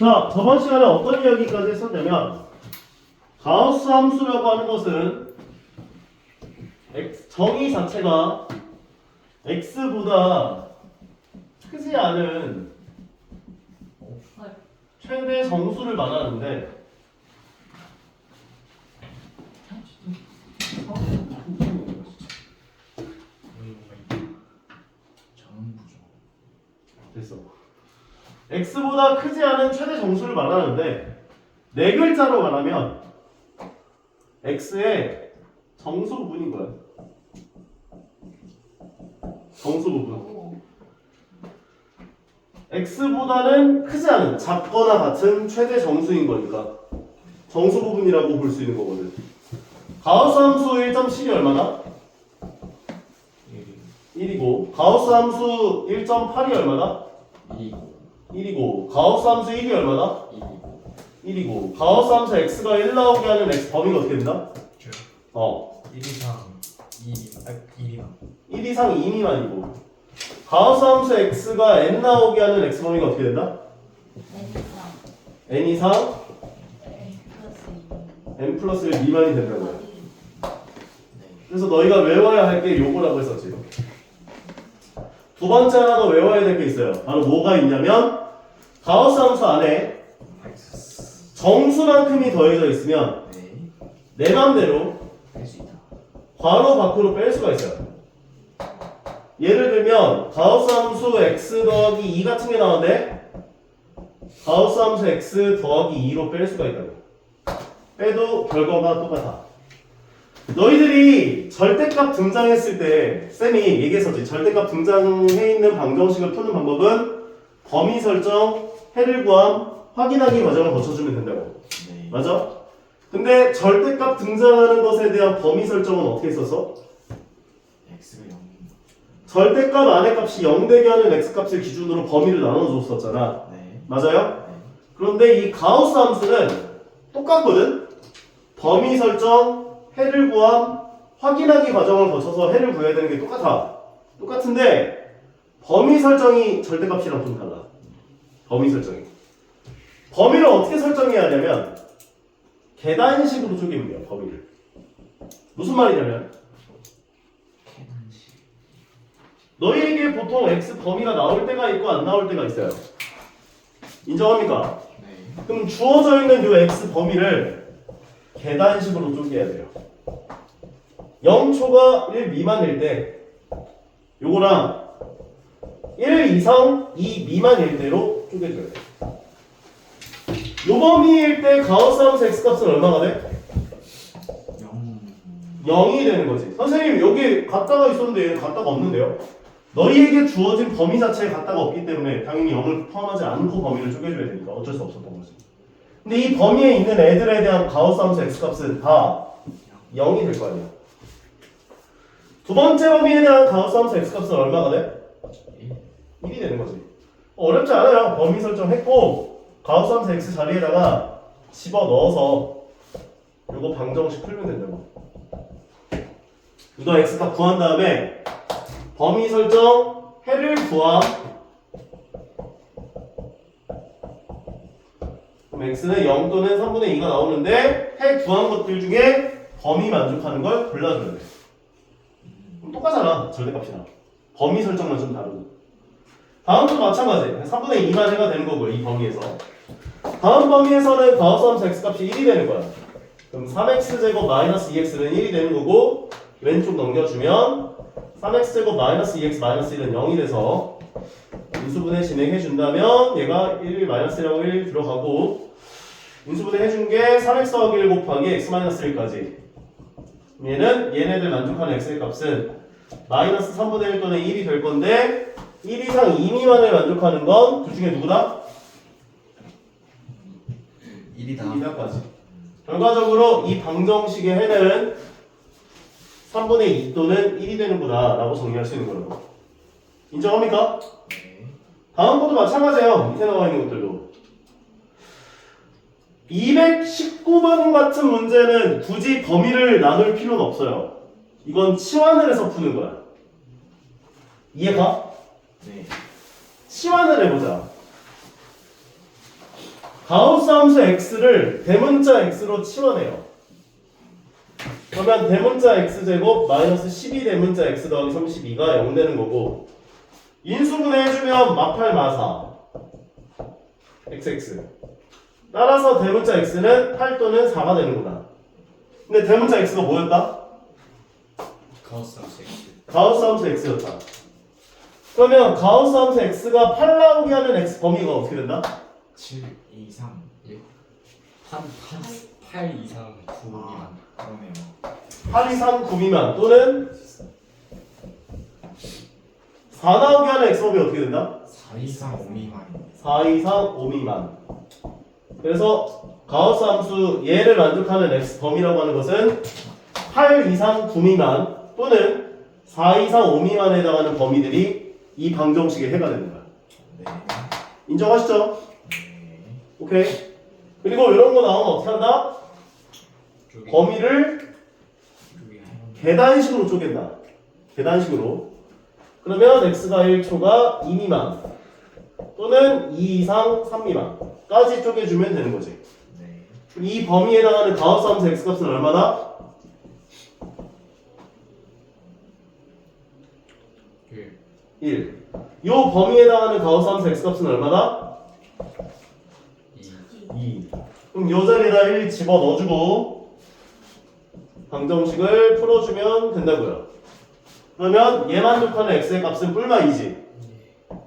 자, 저번 시간에 어떤 이야기까지 했었냐면 가우스 함수라고 하는 것은 정의 자체가 x보다 크지 않은 최대 정수를 말하는데 됐어. x보다 크지 않은 최대 정수를 말하는데 네 글자로 말하면 x의 정수 부분인 거야. 정수 부분. x보다는 크지 않은, 작거나 같은 최대 정수인 거니까 정수 부분이라고 볼 수 있는 거거든. 가우스 함수 1.7이 얼마다? 1이고 가우스 함수 1.8이 얼마다? 1이고 가우스 함수 1이 얼마다? 1이고 가우스 함수 x가 1 나오게 하는 x 범위가 어떻게 된다? 1 이상 2 1 이상 2 미만이고 가우스 함수 x가 n 나오게 하는 x 범위가 어떻게 된다? n 이상 n 플러스 1 미만이 된다고요. 그래서 너희가 외워야 할 게 요거라고 했었지. 두 번째 하나 더 외워야 될 게 있어요. 바로 뭐가 있냐면 가우스 함수 안에 정수만큼이 더해져 있으면 내 맘대로 괄호 밖으로 뺄 수가 있어요. 예를 들면 가우스 함수 x 더하기 2 같은 게 나오는데 가우스 함수 x 더하기 2로 뺄 수가 있다고. 빼도 결과가 똑같아. 너희들이 절대값 등장했을 때 쌤이 얘기했었지. 절대값 등장해 있는 방정식을 푸는 방법은 범위 설정, 해를 구함, 확인하기 과정을 거쳐주면 된다고. 맞아? 근데 절대값 등장하는 것에 대한 범위 설정은 어떻게 했었어? x가 0 절대값 안의 값이 0 되게 하는 x값을 기준으로 범위를 나눠줬었잖아. 맞아요? 그런데 이 가우스 함수는 똑같거든? 범위 설정, 해를 구함, 확인하기 과정을 거쳐서 해를 구해야 되는 게 똑같아. 똑같은데 범위 설정이 절대값이랑 좀 달라. 범위 설정이. 범위를 어떻게 설정해야 하냐면 계단식으로 쪼개면 돼요. 범위를. 무슨 말이냐면 너희에게 보통 x 범위가 나올 때가 있고 안 나올 때가 있어요. 인정합니까? 그럼 주어져 있는 이 x 범위를 계단식으로 쪼개야 돼요. 0초가 1 미만일 때 요거랑 1 이상 2 미만일 때로 쪼개줘야 돼. 요 범위일 때 가우스 함수 x값은 얼마가 돼? 0이 되는 거지. 선생님 여기 갖다가 있었는데 얘는 갖다가 없는데요? 너희에게 주어진 범위 자체에 갖다가 없기 때문에 당연히 0을 포함하지 않고 범위를 쪼개줘야 되니까 어쩔 수 없었던 거지. 근데 이 범위에 있는 애들에 대한 가우스 함수 x값은 다 0이 될 거 아니야. 두 번째 범위에 대한 가우스 함수 x값은 얼마가 돼? 1이 되는 거지. 어렵지 않아요. 범위 설정했고 가우스 함수 x 자리에다가 집어넣어서 요거 방정식 풀면 된다고. 이거 x값 구한 다음에 범위 설정, 해를 구함. 그럼 x는 0 또는 3분의 2가 나오는데 해 구한 것들 중에 범위 만족하는 걸 골라줘야 돼. 그럼 똑같잖아. 절대값이랑. 범위 설정만 좀 다르고. 다음도 마찬가지. 3분의 2만 해가 되는 거고요. 이 범위에서. 다음 범위에서는 가우스 함수 x값이 1이 되는 거야. 그럼 3x제곱 마이너스 2x는 1이 되는 거고 왼쪽 넘겨주면 3x제곱 마이너스 2x 마이너스 1은 0이 돼서 인수분해 진행해준다면 얘가 1 마이너스라고 1 들어가고 인수분해 해준 게 3x 더하기 1 곱하기 x 마이너스 1까지. 얘는 얘네들 만족하는 x의 값은 마이너스 3분의 1 또는 1이 될 건데 1 이상 2 미만을 만족하는 건 둘 중에 누구다? 1이다까지. 결과적으로 이 방정식의 해는 3분의 2 또는 1이 되는구나 라고 정리할 수 있는 거라고. 인정합니까? 다음 것도 마찬가지예요. 밑에 나와 있는 것들도. 219번 같은 문제는 굳이 범위를 나눌 필요는 없어요. 이건 치환을 해서 푸는 거야. 이해가? 네. 치환을 해보자. 가우스 함수 x를 대문자 x로 치환해요. 그러면 대문자 x제곱 마이너스 12 대문자 x 더하기 32가 0 되는 거고, 인수분해 해주면 마팔 마사 xx. 따라서 대문자 x는 8 또는 4가 되는구나. 근데 대문자 x가 뭐였다? 가우스 함수 X. 가우스 함수 x였다. 그러면 가우스 함수 x가 8 나오게 하는 x 범위가 어떻게 된다? 7, 2, 3, 1. 8 이상 9 미만. 그러네요. 8 이상 9 미만 또는 4 나오게 하는 x 범위 어떻게 된다? 4 이상 5 미만입니다. 4 이상 5 미만. 그래서 가우스 함수 얘를 만족하는 x 범위라고 하는 것은 8 이상 9 미만 또는 4 이상 5 미만에 해당하는 범위들이 이 방정식의 해가 되는 거야. 네. 인정하시죠? 네. 오케이. 그리고 이런 거 나오면 어떻게 한다? 쪽이 범위를 쪽이 계단식으로 쪼갠다. 계단식으로. 그러면 x가 1초가 2 미만 또는 2 이상 3 미만까지 쪼개주면 되는 거지. 네. 이 범위에 해당하는 가우스 함수 x값은 얼마나? 1. 1. 요 범위에 해당하는 가우스 함수 x값은 얼마나? 2. 2. 그럼 요 자리에다 1 집어 넣어주고 방정식을 풀어주면 된다고요. 그러면 얘 만족하는 x의 값은 뿔마 2지.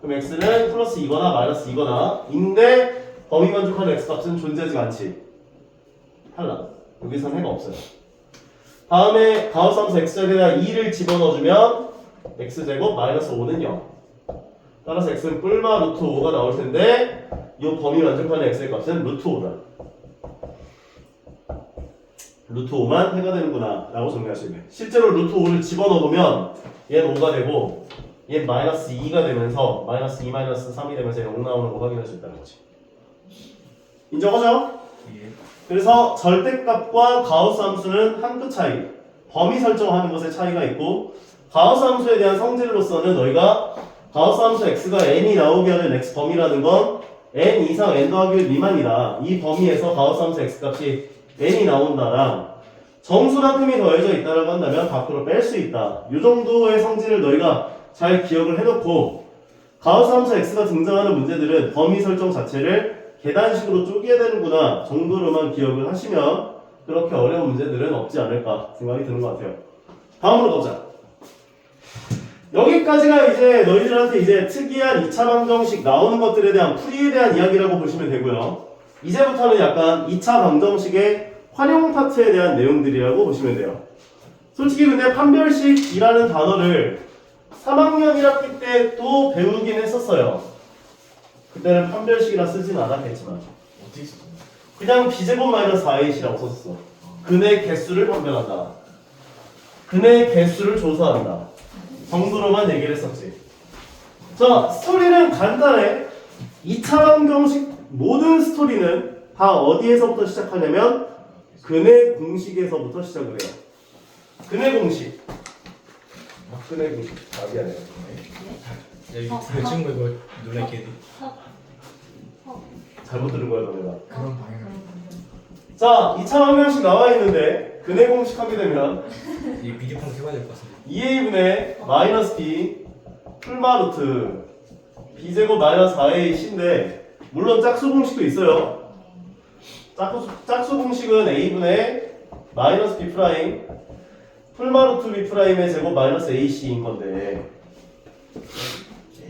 그럼 x는 플러스 2거나 마이너스 2거나 인데 범위 만족하는 x 값은 존재하지 않지. 탈락. 여기선 해가 없어요. 다음에 가우스 함수 x자리에다 2를 집어넣어주면 x제곱 마이너스 5는 0. 따라서 x는 뿔마 루트 5가 나올 텐데 이 범위 만족하는 x의 값은 루트 5다. 루트 5만 해가 되는구나 라고 정리하시면 실제로 루트 5를 집어넣으면 얘는 5가 되고 얘는 마이너스 2가 되면서 마이너스 2 마이너스 3이 되면서 0 나오는 거 확인할 수 있다는 거지. 인정하죠? 예. 그래서 절대값과 가우스 함수는 한 끗 차이, 범위 설정하는 것의 차이가 있고 가우스 함수에 대한 성질로서는 너희가 가우스 함수 x가 n이 나오게 하는 x 범위라는 건 n 이상 n 더하기 1 미만이다. 이 범위에서 가우스 함수 x 값이 n이 나온다랑 정수만큼이 더해져 있다라고 한다면 밖으로 뺄 수 있다. 이 정도의 성질을 너희가 잘 기억을 해놓고 가우스 함수 x가 등장하는 문제들은 범위 설정 자체를 계단식으로 쪼개야 되는구나 정도로만 기억을 하시면 그렇게 어려운 문제들은 없지 않을까 생각이 드는 것 같아요. 다음으로 가보자. 여기까지가 이제 너희들한테 이제 특이한 2차 방정식 나오는 것들에 대한 풀이에 대한 이야기라고 보시면 되고요. 이제부터는 약간 2차 방정식의 활용 파트에 대한 내용들이라고 보시면 돼요. 솔직히 근데 판별식이라는 단어를 3학년 1학기 때 또 배우긴 했었어요. 그때는 판별식이라 쓰진 않았겠지만 어떻게 썼나요? 그냥 b제곱 마이너스 4ac라고 썼어. 근의 개수를 판별한다. 근의 개수를 조사한다. 정도로만 얘기를 했었지. 자, 스토리는 간단해. 2차 방정식 모든 스토리는 다 어디에서부터 시작하냐면 근의 공식에서부터 시작을 해요. 근의 공식. 근의 공식. 아, 미안해. 여기 그 친구 이거 놀랄게. 잘못 들은 거야, 너네가. 그런 방향을. 자, 2차 방정식 나와 있는데 근의 공식 하게 되면 이 비디오 폰 켜봐야 될 것 같은데. 2a분의 마이너스 b 풀마 루트 b제곱 마이너스 4ac인데 물론 짝수 공식도 있어요. 짝수 공식은 a분의 마이너스 b 프라임 풀마 루트 b 프라임의 제곱 마이너스 ac인 건데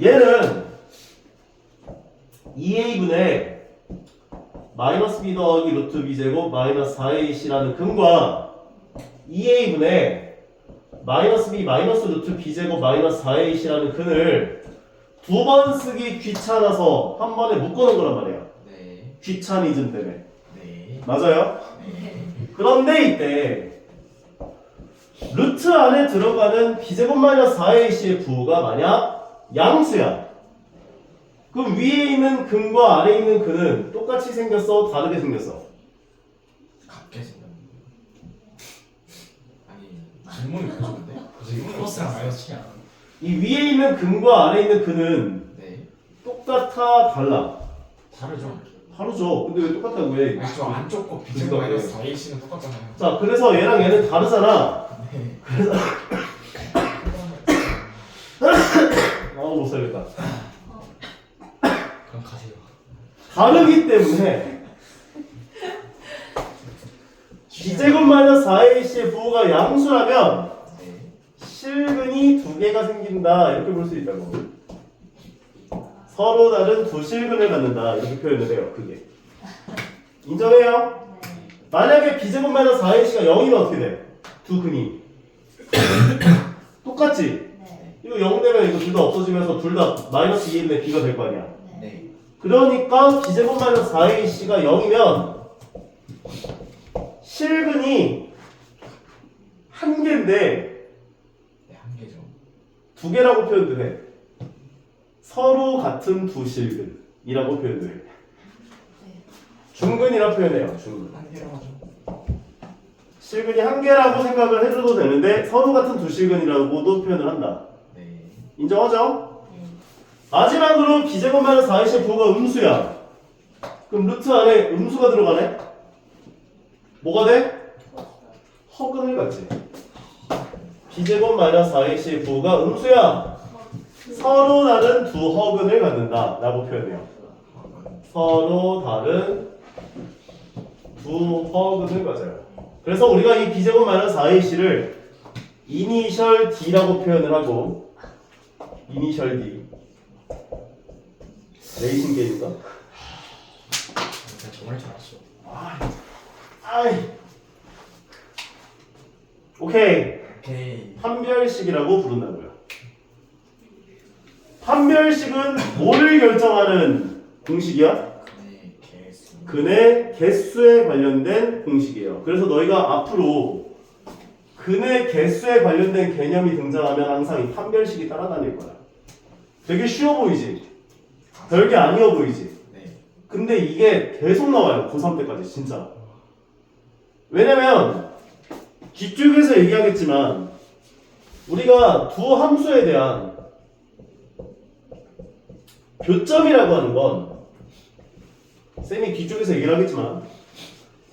얘는 2a분의 마이너스 b 더하기 루트 b 제곱 마이너스 4ac라는 근과 2a분의 마이너스 b 마이너스 루트 b 제곱 마이너스 4ac라는 근을 두 번 쓰기 귀찮아서 한 번에 묶어놓은 거란 말이야. 네. 귀차니즘 때문에. 네. 맞아요? 네. 그런데 이때 루트 안에 들어가는 b제곱 마이너스 4ac의 부호가 만약 양수야. 그럼 위에 있는 근과 아래에 있는 근은 똑같이 생겼어? 다르게 생겼어? 갑자기 생각. 아니 질문이 그런데? 그래서 플러스랑 마이너스냐? 이 위에 있는 근과 아래에 있는 근은 네. 똑같아? 달라? 다르죠. 다르죠. 근데 왜 똑같다고 해? 저 안쪽 거 B제곱 마이너스 4AC는 똑같잖아요. 자, 그래서 얘랑 얘는 다르잖아. 네. 못 살겠다. 그럼 가세요. 다르기 때문에 B제곱 마이너스 4AC의 부호가 양수라면 네. 실근이 두 개가 생긴다 이렇게 볼 수 있다고. 서로 다른 두 실근을 갖는다 이렇게 표현을 해요. 그게 인정해요? 만약에 B제곱 마이너스 4AC가 0이면 어떻게 돼? 두 근이 똑같지? 네. 이거 0 되면 이거 둘 다 없어지면서 둘 다 마이너스 2인데 B가 될 거 아니야. 네. 그러니까 B제곱 마이너스 4AC가 0이면 실근이 한 개인데 네, 한 개죠. 두 개라고 표현도 해. 서로 같은 두 실근이라고 표현도 해. 중근이라 표현해요. 중근. 한 개라고 하죠. 실근이 한 개라고 생각을 해줘도 되는데 서로 같은 두 실근이라고도 표현을 한다. 네. 인정하죠? 마지막으로 B제곱 마이너스 4AC의 부호가 음수야. 그럼 루트 안에 음수가 들어가네? 뭐가 돼? 허근을 갖지. B제곱 마이너스 4AC의 부호가 음수야. 서로 다른 두 허근을 갖는다 라고 표현해요. 서로 다른 두 허근을 가져요. 그래서 우리가 이 B제곱 마이너스 4AC를 이니셜 D라고 표현을 하고, 이니셜 D 레이싱 게임인가? 제가 정말 잘 알았어. 아이. 오케이. 오케이. 판별식이라고 부른다고요. 판별식은 뭐를 결정하는 공식이야? 네, 개수. 근의 개수에 관련된 공식이에요. 그래서 너희가 앞으로 근의 개수에 관련된 개념이 등장하면 항상 이 판별식이 따라다닐 거야. 되게 쉬워 보이지? 별게 아니어 보이지? 네. 근데 이게 계속 나와요. 고3 때까지 진짜. 왜냐면 뒤쪽에서 얘기하겠지만 우리가 두 함수에 대한 교점이라고 하는 건 쌤이 뒤쪽에서 얘기를 하겠지만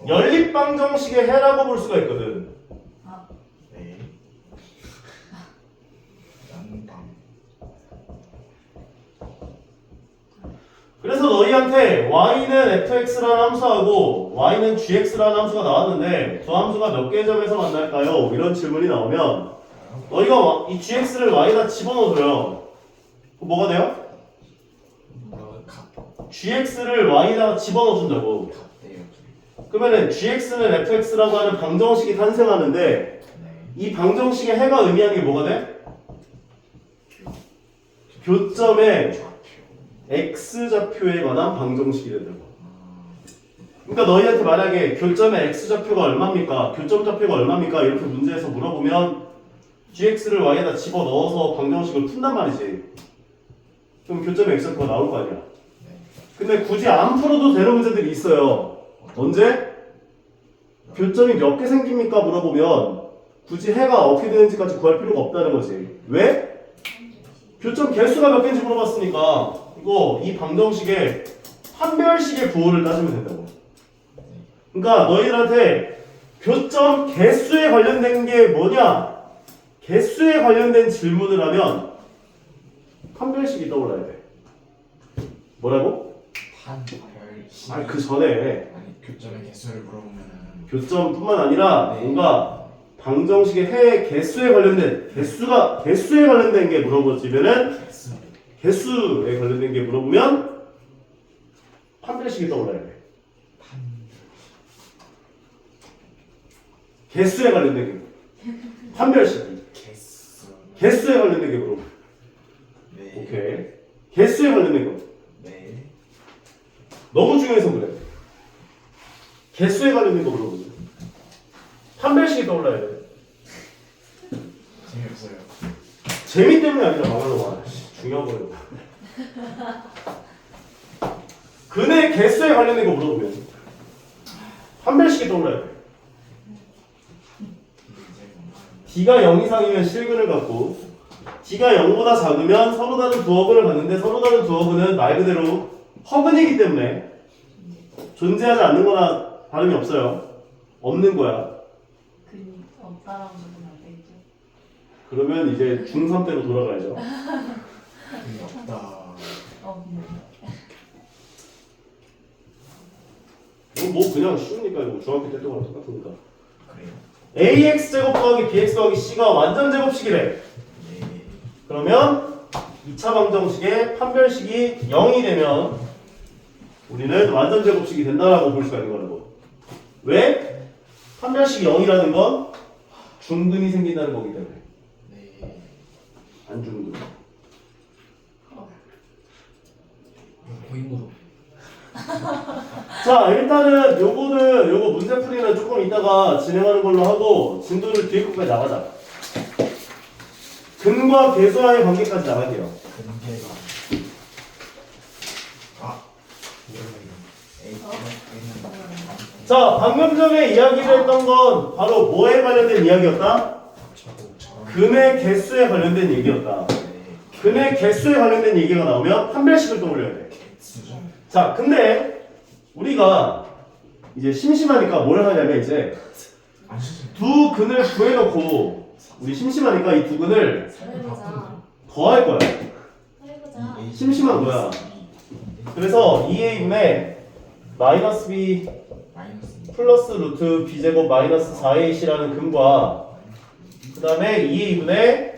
연립방정식의 해라고 볼 수가 있거든. 네. 양방. 그래서 너희한테 y는 fx라는 함수하고 y는 gx라는 함수가 나왔는데 두 함수가 몇 개의 점에서 만날까요? 이런 질문이 나오면 너희가 이 gx를 y에다 집어넣어줘요. 그럼 뭐가 돼요? gx를 y에다가 집어넣어준다고. 같대요. 그러면은 gx는 fx라고 하는 방정식이 탄생하는데 네. 이 방정식의 해가 의미하는 게 뭐가 돼? 교점의 좌표. x좌표에 관한 방정식이 된다고. 그러니까 너희한테 만약에 교점의 x좌표가 얼마입니까? 교점 좌표가 얼마입니까? 이렇게 문제에서 물어보면 gx를 y에다 집어넣어서 방정식을 푼단 말이지. 그럼 교점의 x좌표가 나올 거 아니야. 근데 굳이 안 풀어도 되는 문제들이 있어요. 언제? 교점이 몇 개 생깁니까? 물어보면 굳이 해가 어떻게 되는지까지 구할 필요가 없다는 거지. 왜? 교점 개수가 몇 개인지 물어봤으니까 이거 이 방정식의 판별식의 부호를 따지면 된다고. 그러니까 너희들한테 교점 개수에 관련된 게 뭐냐? 개수에 관련된 질문을 하면 판별식이 떠올라야 돼. 뭐라고? 판별식. 아니 그 전에 아니 교점의 개수를 물어보면은 교점뿐만 아니라 네. 뭔가 방정식의 해 개수에 관련된 개수에 관련된 게 물어보지면은 개수. 개수에 관련된 게 물어보면 판별식이 떠올라야 돼. 개수에 관련된 게 판별식이 개수. 개수에 관련된 게 물어보. 네. 오케이. 개수에 관련된 거 네. 너무 중요해서 그래. 개수에 관련된 거 물어보면 판별식이 떠올라야 돼. 재미없어요. 재미 때문에 아니라 말하려고. 중요한 거예요. 근의 개수에 관련된 거 물어보면 판별식이 떠올라야 돼. D가 0 이상이면 실근을 갖고 D가 0보다 작으면 서로 다른 두 허근을 갖는데 서로 다른 두 허근은 말 그대로 허근이기 때문에 존재하지 않는 거나 다름이 없어요. 없는 거야. 근이 없다라는 건 안 되겠죠? 그러면 이제 중3 때로 돌아가야죠. 근데 없다. 없는. 이거 뭐 그냥 쉬우니까 이거 중학교 때 때랑 똑같으니까. 그래요? ax 제곱 더하기 bx 더하기 c가 완전 제곱식이래. 네. 그러면 2차 방정식의 판별식이 0이 되면 우리는 완전 제곱식이 된다라고 볼 수가 있는 거라고. 왜? 판별식이 0이라는 건 중근이 생긴다는 거기 때문에. 네. 안중근. 고인물로. 자, 일단은 요거 문제풀이는 조금 이따가 진행하는 걸로 하고 진도를 뒤에 끝까지 나가자. 근과 계수와의 관계까지 나갈게요. 근계가. 아. 에이. 자, 방금 전에 이야기를 했던 건 바로 뭐에 관련된 이야기였다? 저거. 근의 개수에 관련된 얘기였다. 네. 근의 개수에 관련된 얘기가 나오면 판별식을 떠올려야 돼. 개수. 자, 근데 우리가 이제 심심하니까 뭘 하냐면 이제 두 근을 구해놓고 우리 심심하니까 이 두 근을 해보자. 더할 거야. 해보자. 심심한 거야. 그래서 2a분의 마이너스 b 마이너스. 플러스 루트 b제곱 마이너스 4ac라는 근과 그 다음에 2a분의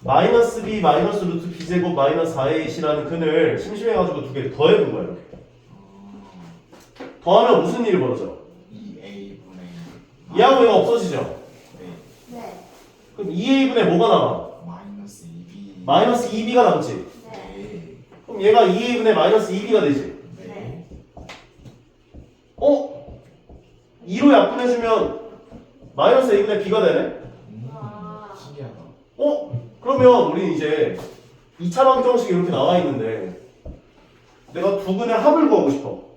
마이너스 b 마이너스 루트 b제곱 마이너스 4ac라는 근을 심심해가지고 두 개를 더해본 거예요. 더하면 무슨 일이 벌어져? 2a분의. 이하고 얘가 없어지죠? 네. 네. 그럼 2a분의 뭐가 남아? 마이너스 2b. 마이너스 2b가 남지? 네. 네. 그럼 얘가 2a분의 마이너스 2b가 되지? 네. 어? 2로 약분해주면 마이너스 a분의 b가 되네? 와. 신기하다. 어? 그러면 우리 이제 2차 방정식이 이렇게 나와 있는데 내가 두 근의 합을 구하고 싶어.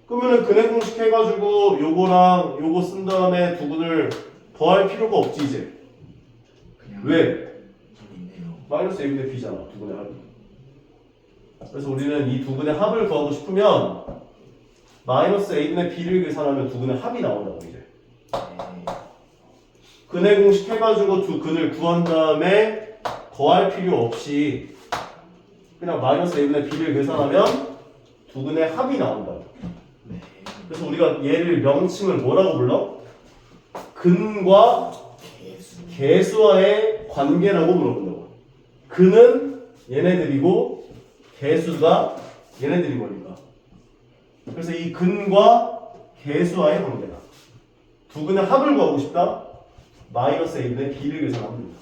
그러면은 근의 공식 해가지고 요거랑 요거 쓴 다음에 두 근을 더할 필요가 없지 이제. 그냥. 왜? 저기 있네요. 마이너스 a분의 b잖아 두 근의 합이. 그래서 우리는 이 두 근의 합을 구하고 싶으면 마이너스 a분의 b를 계산하면 두 근의 합이 나온다고 이제. 네. 근의 공식 해가지고 두 근을 구한 다음에 더할 필요 없이 그냥 마이너스 a분의 b를 계산하면 두 근의 합이 나온다고. 네. 그래서 우리가 얘를 명칭을 뭐라고 불러? 근과 개수. 개수와의 관계라고 물어본다고. 근은 얘네들이고 개수가 얘네들인 거니까. 그래서 이 근과 개수와의 관계다. 두 근의 합을 구하고 싶다. 마이너스 a분의 b를 계산하면 됩니다.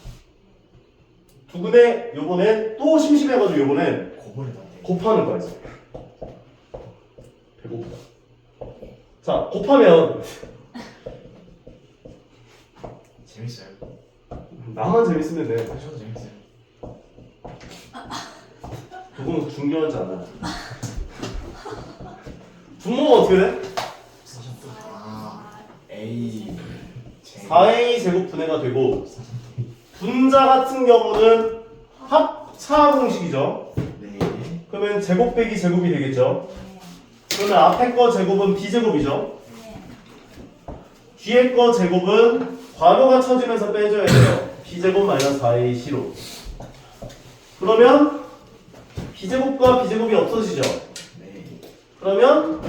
두 근의 요번엔 또 심심해가지고 요번엔 고번에다 대. 곱하는 거야 이제. 배고프다. 자, 곱하면 재밌어요. 나만 재밌으면 돼. 저도 재밌어요. 그건 중요하지 않아. 분모가 어떻게 돼? 아. A. 4a 제곱 분해가 되고 분자 같은 경우는 합차 공식이죠. 네. 그러면 제곱 빼기 제곱이 되겠죠. 그러면 앞에 거 제곱은 b제곱이죠. 뒤에 거 제곱은 괄호가 쳐지면서 빼줘야 돼요. b제곱 마이너스 4ac로. 그러면 b제곱과 b제곱이 없어지죠. 네. 그러면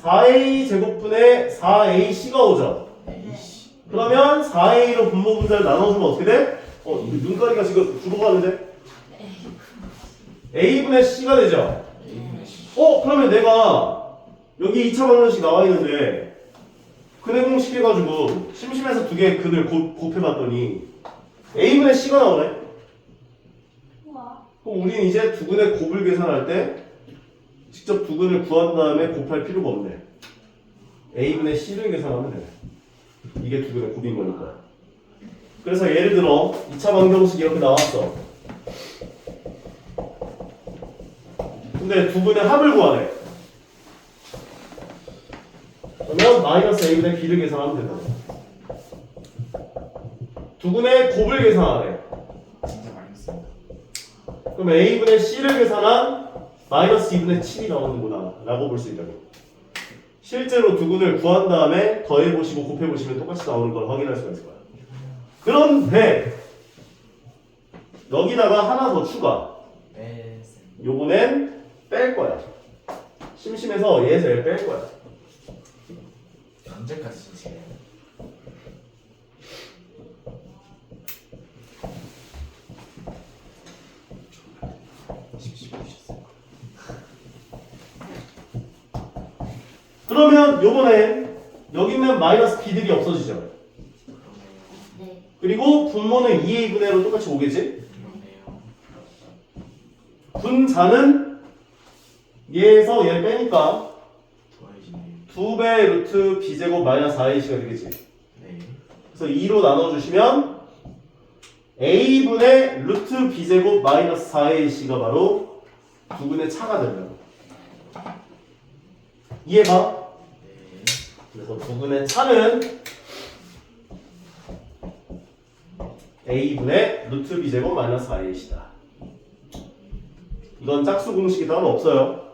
4a 제곱분의 4ac가 오죠. A씨. 그러면 4a로 분모 분자를 나눠주면 어떻게 돼? 이거 눈가리가 지금 죽어가는데? a분의 c가 되죠. A분의 C. 그러면 내가 여기 2차 방정식 나와 있는데 근의 공식 해가지고 심심해서 두 개의 근을 곱해봤더니 a분의 c가 나오네. 우와. 그럼 우리는 이제 두 근의 곱을 계산할 때 직접 두 근을 구한 다음에 곱할 필요가 없네. a분의 c를 계산하면 돼. 이게 두 근의 곱인 거니까. 그래서 예를 들어 2차 방정식이 이렇게 나왔어. 근데 두 근의 합을 구하래. 그러면 마이너스 a분의 b를 계산하면 된다. 두 근의 곱을 계산하래. 진짜 많이 했습니다. 그럼 a분의 c를 계산한 마이너스 2분의 7이 나오는구나 라고 볼 수 있다고. 실제로 두근을 구한 다음에 더해보시고 곱해보시면 똑같이 나오는 걸 확인할 수가 있을 거야. 그런데 여기다가 하나 더 추가. 요번엔 뺄 거야. 심심해서 얘에서 얘 뺄 거야. 언제까지 쓰세요? 그러면 요번에 여기 있는 마이너스 b들이 없어지죠. 네. 그리고 분모는 2a 분의 1로 똑같이 오겠지? 분자는 얘에서 얘 빼니까 2배 루트 b제곱 마이너스 4ac가 되겠지. 그래서 2로 나눠주시면 a분의 루트 b제곱 마이너스 4ac가 바로 두근의 차가 됩니다. 이해가? 그래서 두근의 차는 a분의 루트 b제곱 마이너스 4ac이다. 이건 짝수 공식이 따로 없어요.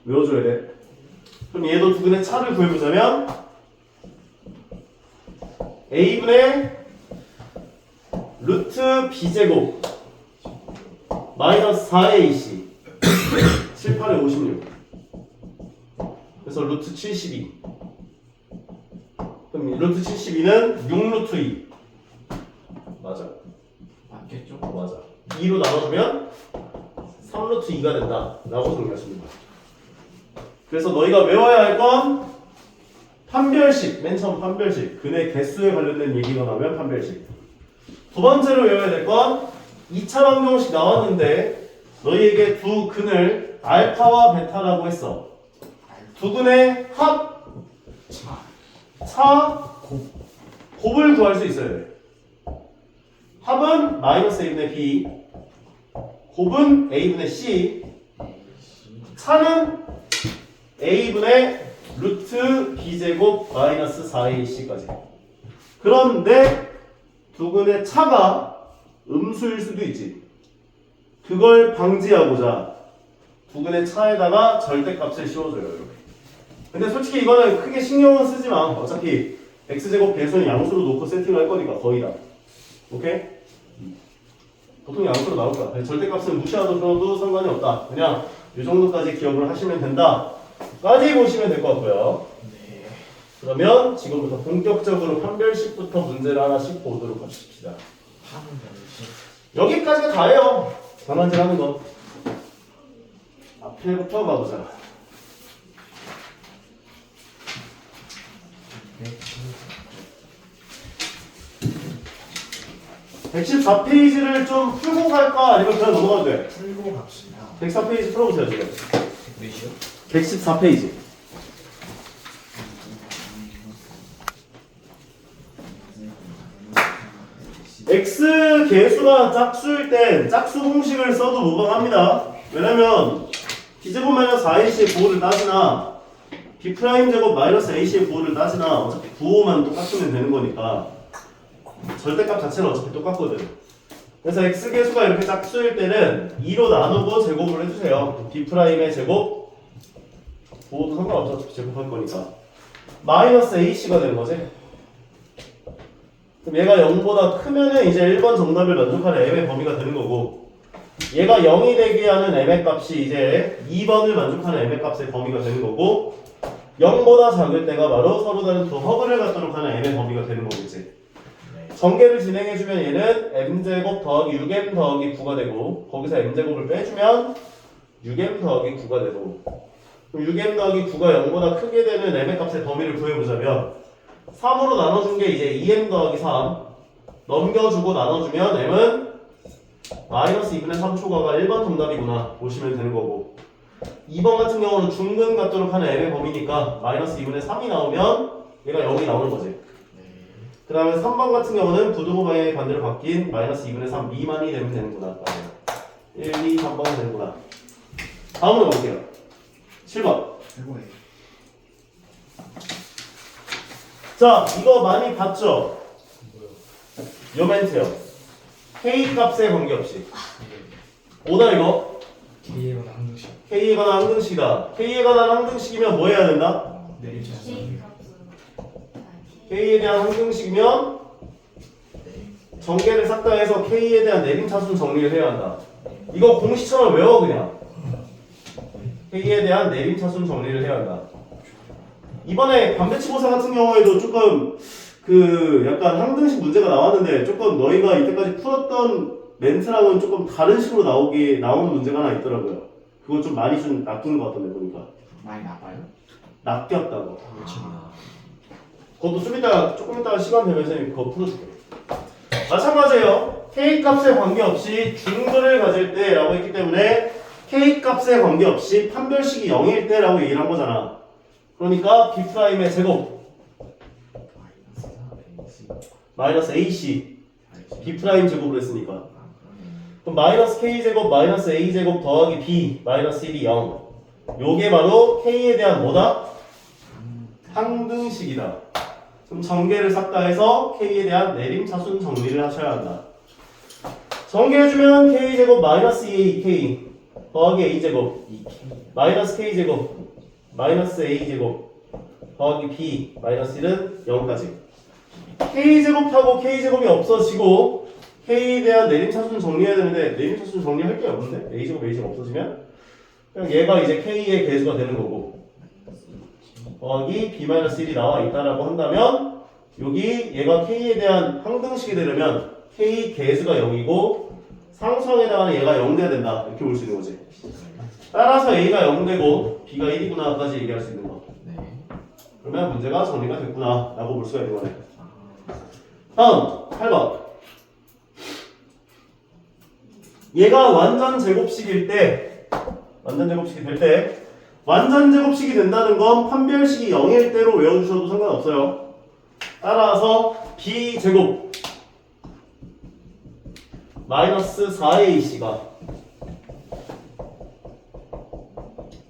외워줘야 돼. 그럼 얘도 두근의 차를 구해보자면 a분의 루트 b제곱 마이너스 4ac 7, 8에 56 그래서 루트 72 그럼 루트 72는 6루트 2 맞아. 맞겠죠? 맞아. 2로 나눠주면 3루트 2가 된다 라고 정리하시면 됩니다. 그래서 너희가 외워야 할 건 판별식, 맨 처음 판별식, 근의 개수에 관련된 얘기가 나오면 판별식. 두 번째로 외워야 될 건 2차 방정식 나왔는데 너희에게 두 근을 알파와 베타라고 했어. 두 근의 합, 차, 곱을 구할 수 있어야 돼. 합은 마이너스 a분의 b, 곱은 a분의 c, 차는 a분의 루트 b제곱 마이너스 4ac까지. 그런데 두근의 차가 음수일 수도 있지. 그걸 방지하고자 두근의 차에다가 절대값을 씌워줘요. 이렇게. 근데 솔직히 이거는 크게 신경은 쓰지 마. 어차피 x제곱 배수는 양수로 놓고 세팅을 할 거니까 거의 다. 오케이? 보통 양수로 나올 거야. 절대값은 무시하셔도 상관이 없다. 그냥 이 정도까지 기억을 하시면 된다. 까지 보시면 될 것 같고요. 네. 그러면 지금부터 본격적으로 판별식부터 문제를 하나씩 보도록 하십시다. 판별식. 여기까지가 다예요. 단원질 하는 거. 앞에부터 가보자. 114페이지를 좀 풀고 갈까? 아니면 그냥 넘어가도 돼? 풀고 갑시다. 104페이지 풀어보세요, 지금. 몇이요? 114페이지. x 개수가 짝수일 땐 짝수 공식을 써도 무방합니다. 왜냐면 b제곱 마이너스 4ac의 부호를 따지나 b'제곱 마이너스 ac의 부호를 따지나 어차피 부호만 똑같으면 되는 거니까 절대값 자체는 어차피 똑같거든. 그래서 x 개수가 이렇게 짝수일 때는 2로 나누고 제곱을 해주세요. b'의 제곱 부호도 상관없죠. 어차피 제곱할 거니까 마이너스 ac가 되는 거지. 그럼 얘가 0보다 크면은 이제 1번 정답을 만족하는 m의 범위가 되는 거고 얘가 0이 되게 하는 m의 값이 이제 2번을 만족하는 m의 값의 범위가 되는 거고 0보다 작을 때가 바로 서로 다른 두 허그를 갖도록 하는 m의 범위가 되는 거겠지. 전개를 진행해주면 얘는 m제곱 더하기 6m 더하기 9가 되고 거기서 m제곱을 빼주면 6m 더하기 9가 되고 그럼 6m 더하기 9가 0보다 크게 되는 m의 값의 범위를 구해보자면 3으로 나눠준 게 이제 2m 더하기 3 넘겨주고 나눠주면 m은 마이너스 2분의 3초가가 1번 정답이구나 보시면 되는 거고 2번 같은 경우는 중근 갖도록 하는 m의 범위니까 마이너스 2분의 3이 나오면 얘가 0이 나오는 거지. 그 다음에 3번 같은 경우는 부등호 방향이 반대로 바뀐 마이너스 2분의 3 미만이 되면 되는구나. 1, 2, 3번이 되는구나. 다음으로 가볼게요. 7번. 최고예요. 자, 이거 많이 봤죠? 요 멘트요. K 값에 관계없이. 오다 이거? K의 항식. K에 관한 항등식이다. K에 관한 항등식이면 뭐 해야 된다? 내림 차수. K 값은 K에 대한 항등식이면 전개를 싹 다 해서 K에 대한 내림 차순 정리를 해야 한다. 이거 공식처럼 외워 그냥. K에 대한 내림 차순 정리를 해야 한다. 이번에 반배치고사 같은 경우에도 조금 그 약간 항등식 문제가 나왔는데 조금 너희가 이때까지 풀었던 멘트랑은 조금 다른 식으로 나오는 문제가 하나 있더라고요. 그거 좀 많이 좀 낚인 것 같던데 보니까. 많이 나빠요? 낚였다고. 그렇습니다. 그것도 조금 이따가 시간 되면 선생님이 그거 풀어줄게. 마찬가지예요. K 값에 관계없이 중도를 가질 때라고 했기 때문에 K 값에 관계없이 판별식이 0일 때라고 얘기를 한 거잖아. 그러니까 B'의 제곱 마이너스 AC B' 제곱을 했으니까 그럼 마이너스 K 제곱 마이너스 A 제곱 더하기 B 마이너스 1이 0 요게 바로 K에 대한 뭐다? 항등식이다. 그럼 전개를 싹 다 해서 K에 대한 내림차순 정리를 하셔야 한다. 전개해주면 K제곱 마이너스 2AK 더하기 A제곱 마이너스 K제곱 마이너스 A제곱 더하기 B 마이너스 1은 0까지 K제곱하고 K제곱이 없어지고 K에 대한 내림차순 정리해야 되는데 내림차순 정리할 게 없는데 A제곱 A제곱 없어지면 그냥 얘가 이제 K의 개수가 되는 거고 더하기 B-1이 나와 있다라고 한다면 여기 얘가 K에 대한 항등식이 되려면 K 개수가 0이고 상수항에 해당하는 얘가 0 돼야 된다 이렇게 볼 수 있는 거지. 따라서 A가 0 되고 B가 1이구나 까지 얘기할 수 있는 거. 네. 그러면 문제가 정리가 됐구나 라고 볼 수가 있는 거네. 다음 8번 얘가 완전 제곱식일 때 완전 제곱식이 될 때 완전 제곱식이 된다는 건 판별식이 0일 때로 외워주셔도 상관없어요. 따라서 B제곱 마이너스 4AC가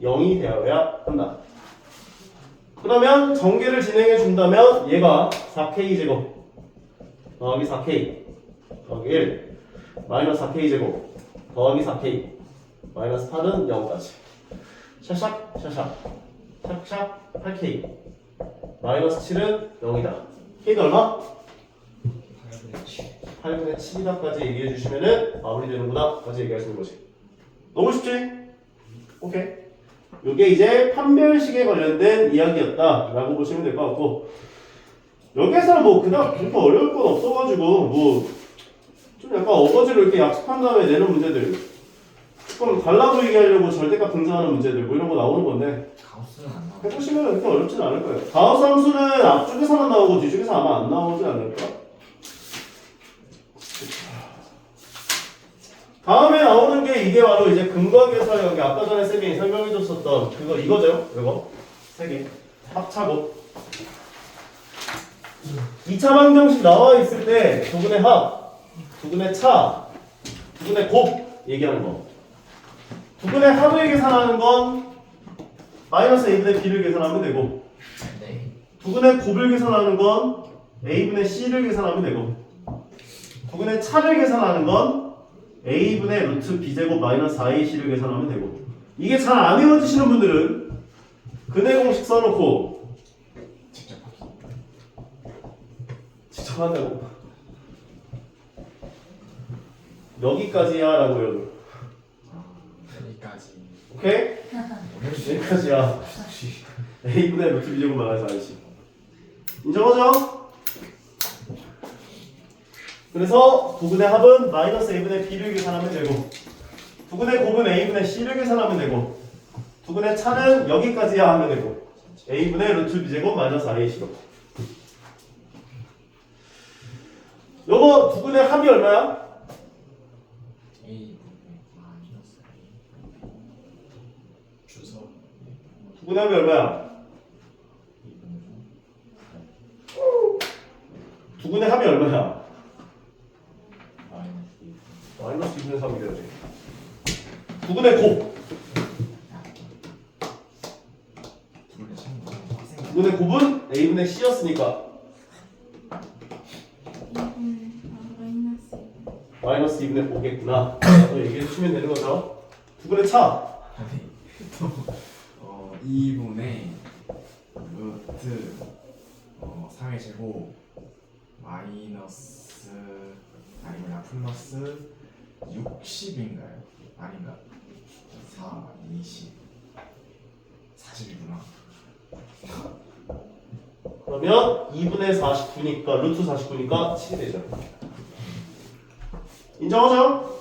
0이 되어야 한다. 그러면 전개를 진행해 준다면 얘가 4K제곱 더하기 4K 더하기 1 마이너스 4K제곱 더하기 4K 마이너스 8은 0까지 샤샥 샤샥 샥샥 8K 마이너스 7은 0이다. K가 얼마? 8분의 7이다까지 얘기해 주시면은 마무리되는구나 까지 얘기할 수 있는 거지. 너무 쉽지? 오케이. 요게 이제 판별식에 관련된 이야기였다 라고 보시면 될 것 같고 여기에서는 뭐 그다음 그렇게 어려울 건 없어가지고 뭐 좀 약간 어거지로 이렇게 약속한 다음에 내는 문제들 조금 달라 보이게 하려고 절대값 등장하는 문제들 뭐 이런 거 나오는 건데 가우스는 안 나와. 해보시면 그렇게 어렵진 않을 거예요. 가우스 함수는 앞쪽에서만 나오고 뒤쪽에서 아마 안 나오지 않을까? 다음에 나오는 게 이게 바로 이제 근거계에서 여기 아까 전에 쌤이 설명해줬었던 그거 이거죠? 이거 3개 합차고 2차 방정식 나와 있을 때 두근의 합, 두근의 차, 두근의 곱 얘기하는 거. 두근의 합을 계산하는 건 마이너스 a분의 b를 계산하면 되고 네. 두근의 곱을 계산하는 건 a분의 c를 계산하면 되고 두근의 차를 계산하는 건 a분의 루트 b제곱 마이너스 4ac를 계산하면 되고 이게 잘 안 외워지시는 분들은 근해 공식 써놓고 직접 합시다. 직접 한다고 여기까지야 라고 외워줘. 여기까지. 오케이? 여기까지야. a분의 루트 b제곱 마이너스 4ac 인정하죠? 그래서 두근의 합은 마이너스 a분의 b를 계산하면 되고 두근의 곱은 a분의 c를 계산하면 되고 두근의 차는 여기까지야 하면 되고 a분의 루트 b제곱 마이너스 4ac로 요거 두근의 합이 얼마야? A 마이너스 주소 두근의 합이 얼마야? 두근의 합이 얼마야? 마이너스 2분의 3이 돼야지. 두근의 곱 두근의 곱은 a분의 c였으니까 마이너스 2분의 5겠구나 라고 얘기해 주시면 되는 거죠. 두근의 차 2분의 루트 3의 제곱 마이너스 아니면 플러스 60인가요? 아닌가? 4, 20 40이구나. 그러면 2분의 49니까 루트 49니까 7이 되죠. 인정하죠?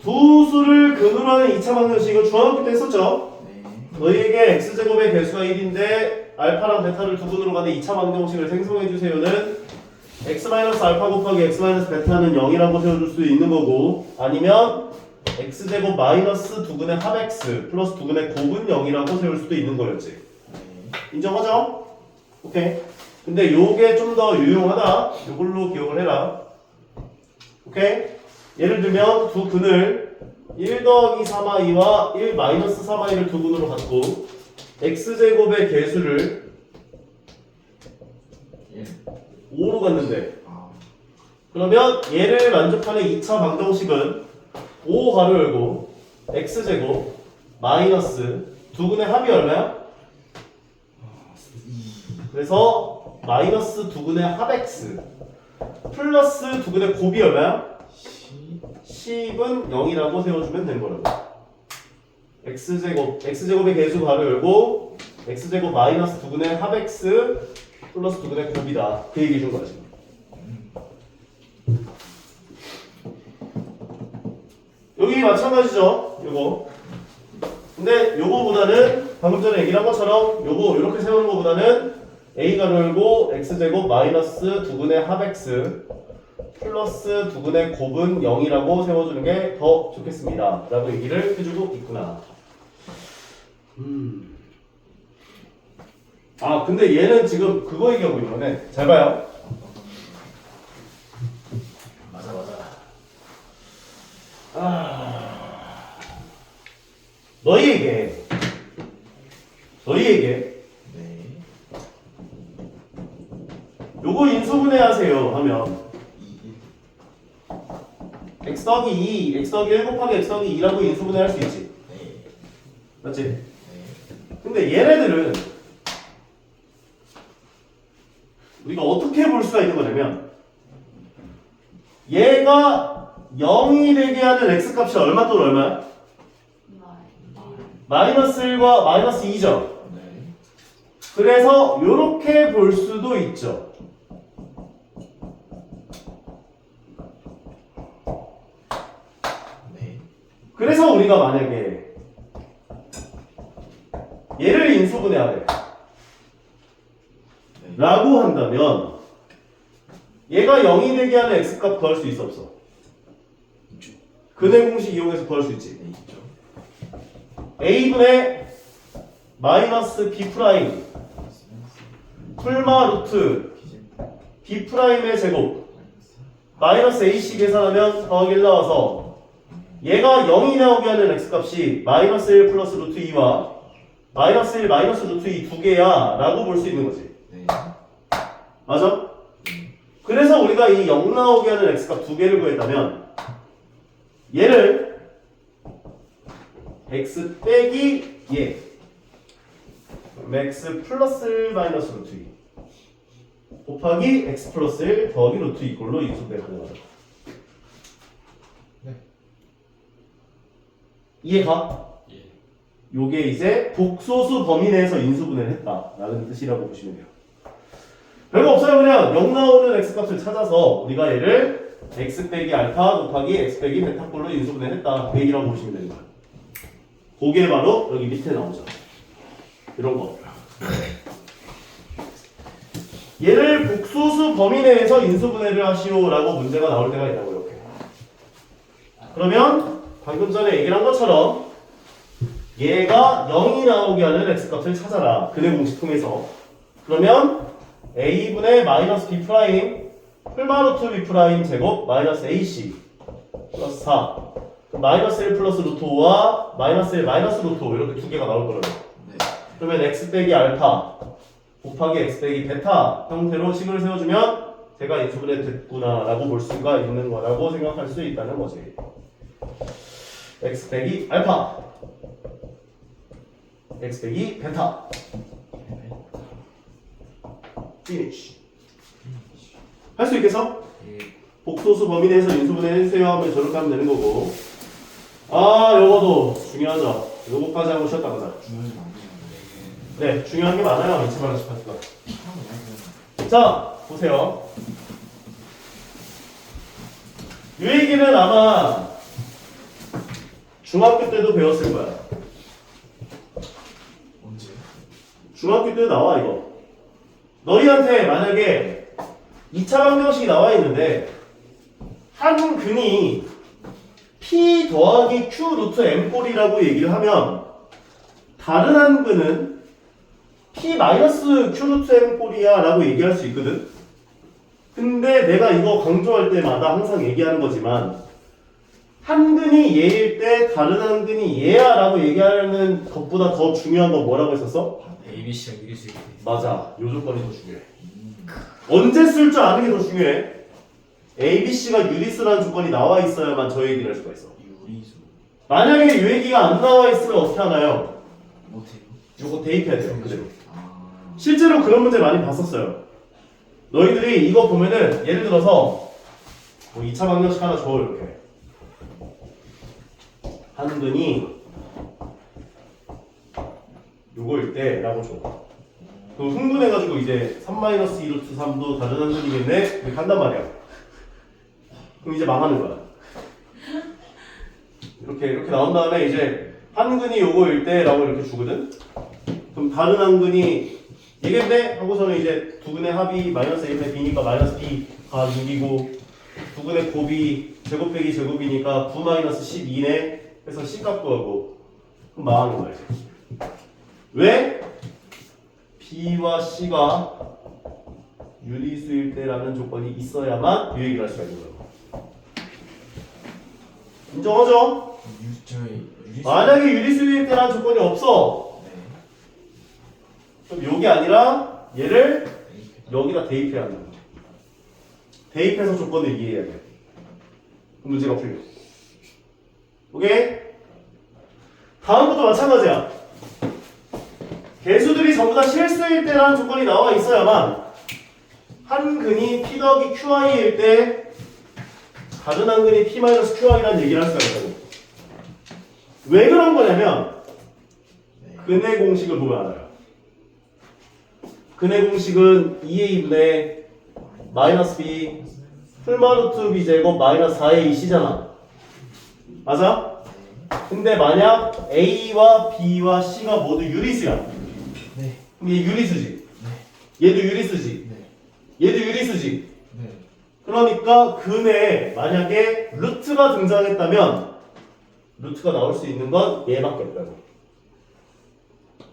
두 수를 근으로 하는 2차 방정식 이거 중학교 때 했었죠? 네. 너희에게 x제곱의 개수가 1인데 알파랑 베타를 두 근으로 가는 2차 방정식을 생성해 주세요는 x-알파 곱하기 x-베타는 0이라고 세워줄 수 있는 거고 아니면 x제곱 마이너스 두근의 합x 플러스 두근의 곱은 0이라고 세울 수도 있는 거였지. 인정하죠? 오케이. 근데 요게 좀 더 유용하다. 요걸로 기억을 해라. 오케이. 예를 들면 두 근을 1 더하기 3i와 1 마이너스 3i를 두 근으로 갖고 x제곱의 개수를 5로 갔는데 그러면 얘를 만족하는 2차 방정식은 5 가로 열고 x제곱 마이너스 두 근의 합이 얼마야? 그래서 마이너스 두 근의 합 x 플러스 두 근의 곱이 얼마야? 10은 0이라고 세워주면 되는 거라고. x제곱의 개수 가로 열고 x제곱 마이너스 두 근의 합 x 플러스 두 근의 곱이다. 그 얘기 준 거야 지금. 여기 마찬가지죠. 요거. 근데 요거보다는 방금 전에 얘기한 것처럼 요거 이렇게 세우는 거보다는 a 가로 열고 x제곱 마이너스 두 근의 합 x 플러스 두 근의 곱은 0이라고 세워주는 게 더 좋겠습니다. 라고 얘기를 해주고 있구나. 아 근데 얘는 지금 그거 얘기하고 있는 거네. 잘 봐요. 맞아. 너희에게 네. 요거 인수분해하세요 하면 x 더하기 2, x 더하기 1 곱하기 x 더하기 2라고 인수분해할 수 있지. 네. 맞지? 네. 근데 얘네들은 우리가 어떻게 볼 수가 있는 거냐면 얘가 0이 되게 하는 x값이 얼마 또는 얼마야? 마이너스 1과 마이너스 2죠. 네. 그래서 이렇게 볼 수도 있죠. 네. 그래서 우리가 만약에 얘를 인수분해하래 라고 한다면 얘가 0이 되게 하는 x값 구할 수 있어 없어? 근해 공식 이용해서 구할 수 있지. 네, 있죠. a분의 마이너스 b 프라임 풀마 루트 b 프라임의 제곱 마이너스 ac 계산하면 더하기 1 나와서 얘가 0이 나오게 하는 x값이 마이너스 1 플러스 루트 2와 마이너스 1 마이너스 루트 2 두 개야 라고 볼 수 있는 거지. 네. 맞아? 그래서 우리가 이 0 나오게 하는 x값 두 개를 구했다면 얘를 x 빼기 얘 x 플러스 1 마이너스 루트 2 곱하기 x 플러스 1 더하기 루트 2 꼴로 인수분해 가능하다. 네. 이해가? 예. 요게 이제 복소수 범위 내에서 인수분해를 했다라는 뜻이라고 보시면 돼요. 별거 없어요. 그냥 0 나오는 x값을 찾아서 우리가 얘를 x 빼기 알파 곱하기 x 빼기 베타 꼴로 인수분해했다. 그 얘기라고 보시면 되는 거예요. 그게 바로 여기 밑에 나오죠. 이런 거. 얘를 복소수 범위 내에서 인수분해를 하시오라고 문제가 나올 때가 있다고 이렇게. 그러면 방금 전에 얘기한 것처럼 얘가 0이 나오게 하는 x값을 찾아라. 근해 공식 통해서. 그러면 a분의 마이너스 b 프라임 풀마루트 b 프라임 제곱 마이너스 ac 플러스 4 마이너스 1 플러스 루트 5와 마이너스 1 마이너스 루트 5 이렇게 두 개가 나올 거라고. 네. 그러면 x 빼기 알파 곱하기 x 빼기 베타 형태로 식을 세워주면 제가 인수분해 됐구나 라고 볼 수가 있는 거라고 생각할 수 있다는 거지. x 빼기 알파 x 빼기 베타. finish. 할 수 있겠어? 예. 복소수 범위 내에서 인수분해 해주세요 하면 저렇게 하면 되는 거고. 아, 요거도 중요하죠. 요거까지 하고 쉬었다 가자. 중요한 거 아니에요. 네, 중요한 게 많아요. 이치마라 시파트가. 하고 나서 자, 보세요. 이 얘기는 아마 중학교 때도 배웠을 거야. 언제? 중학교 때도 나와, 이거. 너희한테 만약에 2차 방정식이 나와 있는데 한 근이 P 더하기 Q 루트 M 꼴이라고 얘기를 하면 다른 한 근은 P 마이너스 Q 루트 M 꼴이야 라고 얘기할 수 있거든. 근데 내가 이거 강조할 때마다 항상 얘기하는 거지만 한 근이 얘일 때 다른 한 근이 얘야 라고 얘기하는 것보다 더 중요한 건 뭐라고 했었어? ABC가 유리 수익. 맞아. 요 조건이 더 중요해. 언제 쓸 줄 아는 게 더 중요해. ABC가 유리수라는 조건이 나와 있어야만 저 얘기를 할 수가 있어. 유리수. 만약에 이 얘기가 안 나와 있으면 어떻게 하나요? 못해요. 요거 대입해야 돼요. 그대로. 아. 실제로 그런 문제 많이 봤었어요. 너희들이 이거 보면은 예를 들어서 뭐 2차 방정식 하나 줘 이렇게. 한 근이 요거일 때 라고 줘. 그럼 흥분해가지고 이제 3-2루트 3도 다른 한 근이겠네? 이렇게 한단 말이야. 그럼 이제 망하는 거야. 이렇게 나온 다음에 이제 한 근이 요거일 때라고 이렇게 주거든? 그럼 다른 한 근이 얘겠네? 하고서는 이제 두 근의 합이 마이너스 1분의 b니까 마이너스 b가 6이고 두 근의 곱이 제곱 빼기 제곱이니까 9 마이너스 12네? 그래서 c 값 구하고 그럼 망하는 거야. 왜? b와 c가 유리수일 때라는 조건이 있어야만 이 얘기를 할 수가 있는 거예요. 인정하죠? 저희 유리수. 만약에 유리수일 때라는 조건이 없어. 네. 그럼 요게 아니라 얘를 여기다 대입해야 한다. 대입해서 조건을 이해해야 돼. 그럼 문제가 풀려. 오케이? 다음부터 마찬가지야. 개수들이 전부 다 실수일 때라는 조건이 나와 있어야만 한 근이 P 더하기 QI일 때 다른 한 근이 P-QI라는 얘기를 할 수가 있다고. 왜 그런 거냐면 근의 공식을 보면 알아요. 근의 공식은 2A분의 마이너스 B 풀마루트 B제곱 마이너스 4AC잖아. 맞아? 근데 만약 A와 B와 C가 모두 유리수야. 네. 그럼 얘 유리수지. 얘도 유리수지. 네. 얘도 유리수지. 네. 그러니까 근에 만약에 루트가 등장했다면 루트가 나올 수 있는 건 얘밖에 없다고.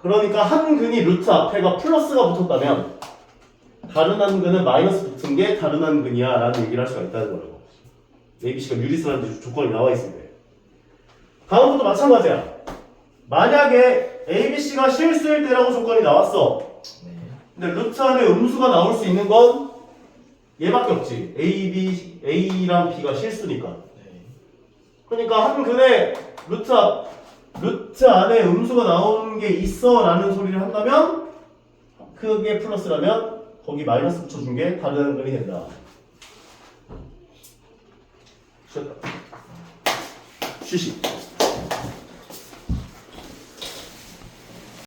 그러니까 한 근이 루트 앞에가 플러스가 붙었다면 다른 한 근은 마이너스 붙은 게 다른 한 근이야 라는 얘기를 할 수가 있다는 거라고. ABC가 유리수라는 조건이 나와 있을 때. 다음부터 마찬가지야. 만약에 ABC가 실수일 때라고 조건이 나왔어. 네. 근데 루트 안에 음수가 나올 수 있는 건 얘밖에 없지. A랑 B가 실수니까. 네. 그러니까 한 근에 루트 안에 음수가 나오는 게 있어 라는 소리를 한다면 그게 플러스라면 거기 마이너스 붙여준 게 다른 한 근이 된다. 쉬었다. 쉬시.